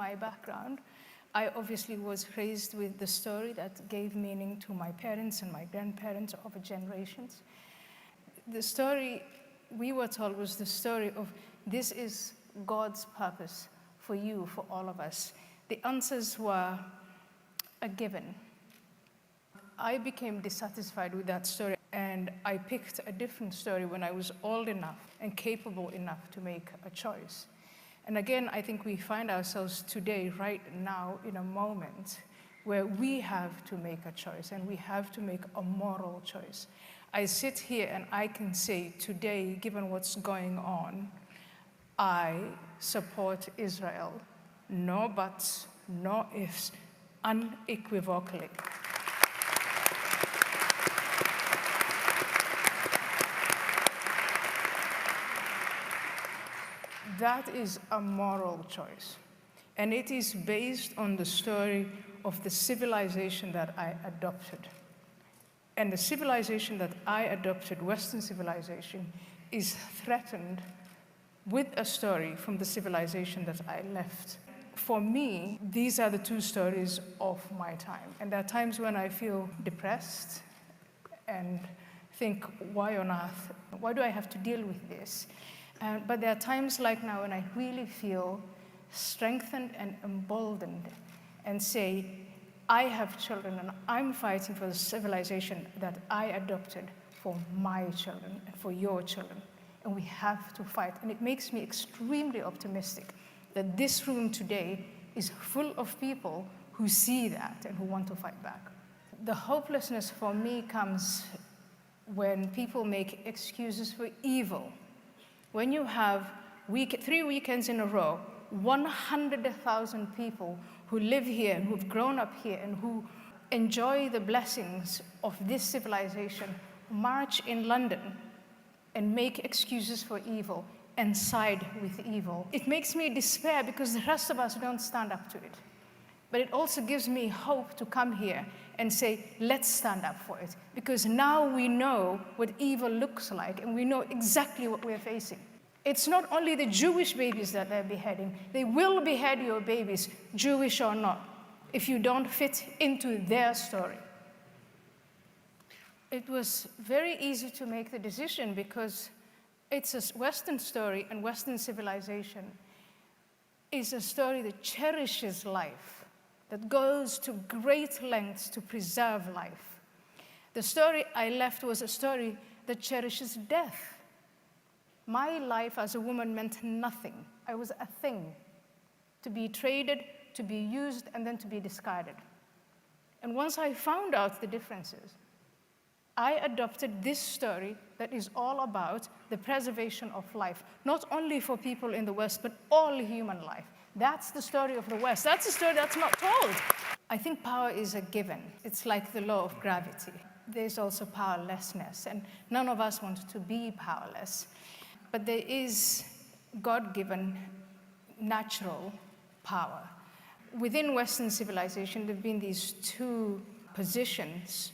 my background, I obviously was raised with the story that gave meaning to my parents and my grandparents over generations. The story we were told was the story of this is God's purpose for you, for all of us. The answers were a given. I became dissatisfied with that story, and I picked a different story when I was old enough and capable enough to make a choice. And again, I think we find ourselves today, right now, in a moment where we have to make a choice, and we have to make a moral choice. I sit here and I can say today, given what's going on, I support Israel. No buts, no ifs, unequivocally. That is a moral choice. And it is based on the story of the civilization that I adopted. And the civilization that I adopted, Western civilization, is threatened with a story from the civilization that I left. For me, these are the two stories of my time. And there are times when I feel depressed and think, why on earth? Why do I have to deal with this? But there are times like now when I really feel strengthened and emboldened and say, I have children and I'm fighting for the civilization that I adopted for my children and for your children. And we have to fight. And it makes me extremely optimistic that this room today is full of people who see that and who want to fight back. The hopelessness for me comes when people make excuses for evil. When you have 3 weekends in a row, 100,000 people who live here and who've grown up here and who enjoy the blessings of this civilization march in London and make excuses for evil and side with evil. It makes me despair because the rest of us don't stand up to it. But it also gives me hope to come here and say, let's stand up for it. Because now we know what evil looks like, and we know exactly what we're facing. It's not only the Jewish babies that they're beheading. They will behead your babies, Jewish or not, if you don't fit into their story. It was very easy to make the decision because it's a Western story, and Western civilization is a story that cherishes life, that goes to great lengths to preserve life. The story I left was a story that cherishes death. My life as a woman meant nothing. I was a thing, to be traded, to be used, and then to be discarded. And once I found out the differences, I adopted this story that is all about the preservation of life, not only for people in the West, but all human life. That's the story of the West. That's the story that's not told. I think power is a given. It's like the law of gravity. There's also powerlessness, and none of us want to be powerless. But there is God-given natural power. Within Western civilization, there have been these two positions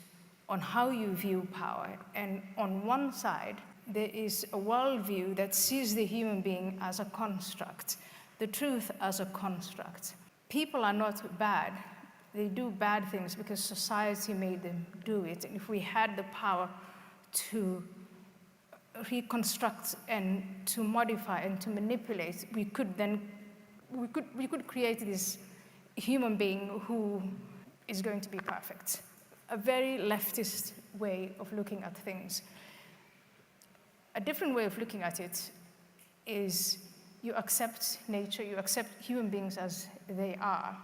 on how you view power. And on one side, there is a worldview that sees the human being as a construct, the truth as a construct. People are not bad. They do bad things because society made them do it. And if we had the power to reconstruct and to modify and to manipulate, we could create this human being who is going to be perfect. A very leftist way of looking at things. A different way of looking at it is you accept nature, you accept human beings as they are,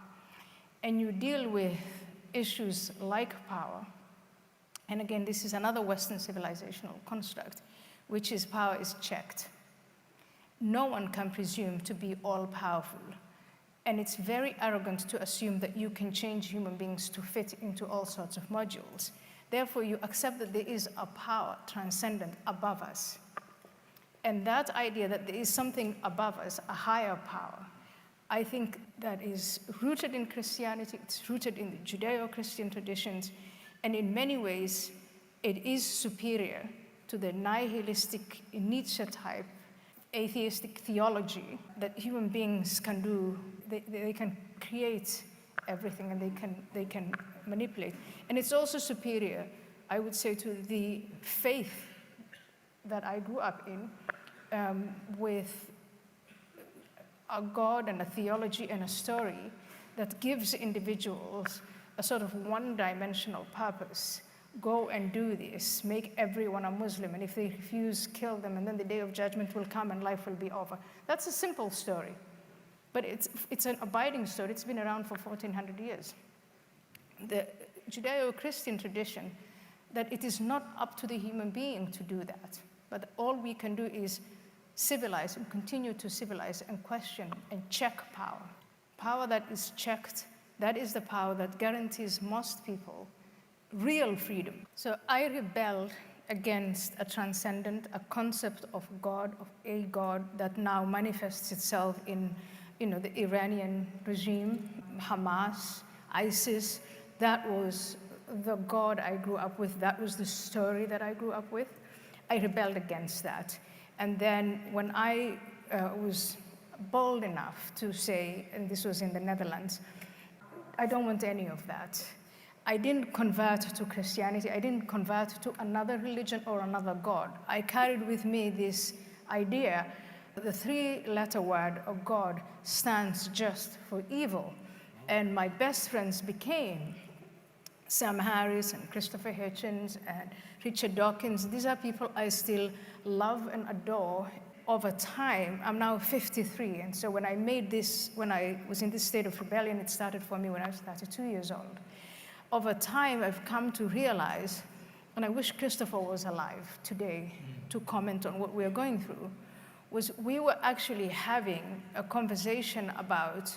and you deal with issues like power. And again, this is another Western civilizational construct, which is power is checked. No one can presume to be all-powerful. And it's very arrogant to assume that you can change human beings to fit into all sorts of modules. Therefore, you accept that there is a power transcendent above us. And that idea that there is something above us, a higher power, I think that is rooted in Christianity, it's rooted in the Judeo-Christian traditions, and in many ways, it is superior to the nihilistic, Nietzsche-type, atheistic theology that human beings can do they can create everything, and they can manipulate. And it's also superior, I would say, to the faith that I grew up in, with a God and a theology and a story that gives individuals a sort of one-dimensional purpose. Go and do this, make everyone a Muslim, and if they refuse, kill them, and then the day of judgment will come and life will be over. That's a simple story, but it's an abiding story. It's been around for 1,400 years. The Judeo-Christian tradition, that it is not up to the human being to do that, but all we can do is civilize and continue to civilize and question and check power. Power that is checked, that is the power that guarantees most people real freedom. So I rebelled against a transcendent, a concept of God, of a God that now manifests itself in, the Iranian regime, Hamas, ISIS. That was the God I grew up with. That was the story that I grew up with. I rebelled against that. And then when I was bold enough to say, and this was in the Netherlands, I don't want any of that. I didn't convert to Christianity. I didn't convert to another religion or another God. I carried with me this idea. The 3-letter word of God stands just for evil. And my best friends became Sam Harris and Christopher Hitchens and Richard Dawkins. These are people I still love and adore. Over time, I'm now 53, and so when I made this, when I was in this state of rebellion, it started for me when I was 32 years old. Over time, I've come to realize, and I wish Christopher was alive today to comment on what we're going through, was we were actually having a conversation about,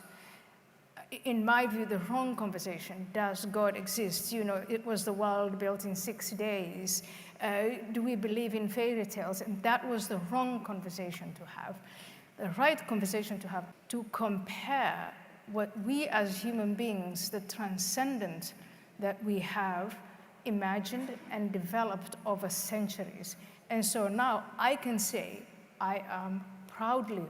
in my view, the wrong conversation. Does God exist? It was the world built in 6 days. Do we believe in fairy tales? And that was the wrong conversation to have. The right conversation to have, to compare what we as human beings, the transcendent that we have imagined and developed over centuries. And so now I can say I am proudly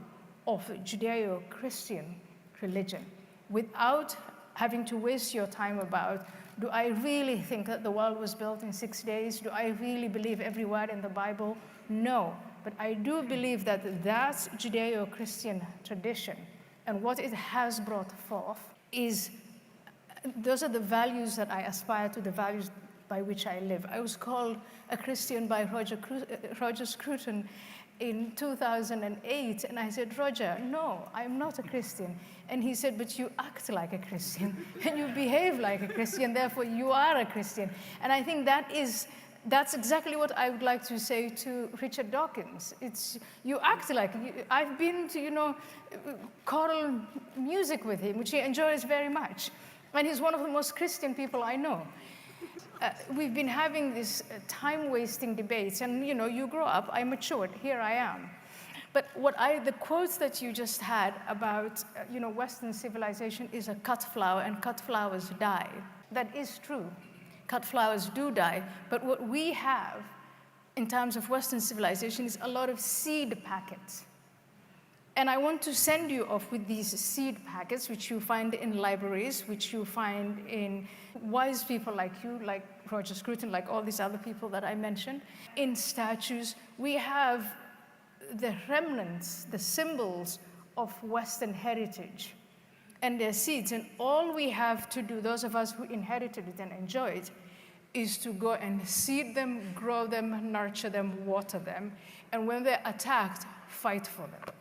of a Judeo-Christian religion without having to waste your time about, do I really think that the world was built in 6 days? Do I really believe every word in the Bible? No, but I do believe that that's Judeo-Christian tradition, and what it has brought forth is, those are the values that I aspire to, the values by which I live. I was called a Christian by Roger Scruton in 2008, and I said, Roger, no, I'm not a Christian. And he said, but you act like a Christian, and you behave like a Christian, therefore you are a Christian. And I think that's exactly what I would like to say to Richard Dawkins. It's, you act like, I've been to, choral music with him, which he enjoys very much. And he's one of the most Christian people I know. We've been having this time-wasting debates, and you grow up, I matured, here I am. But the quotes that you just had about Western civilization is a cut flower, and cut flowers die. That is true. Cut flowers do die, but what we have in terms of Western civilization is a lot of seed packets. And I want to send you off with these seed packets, which you find in libraries, which you find in wise people like you, like Roger Scruton, like all these other people that I mentioned. In statues, we have the remnants, the symbols of Western heritage and their seeds. And all we have to do, those of us who inherited it and enjoy it, is to go and seed them, grow them, nurture them, water them. And when they're attacked, fight for them.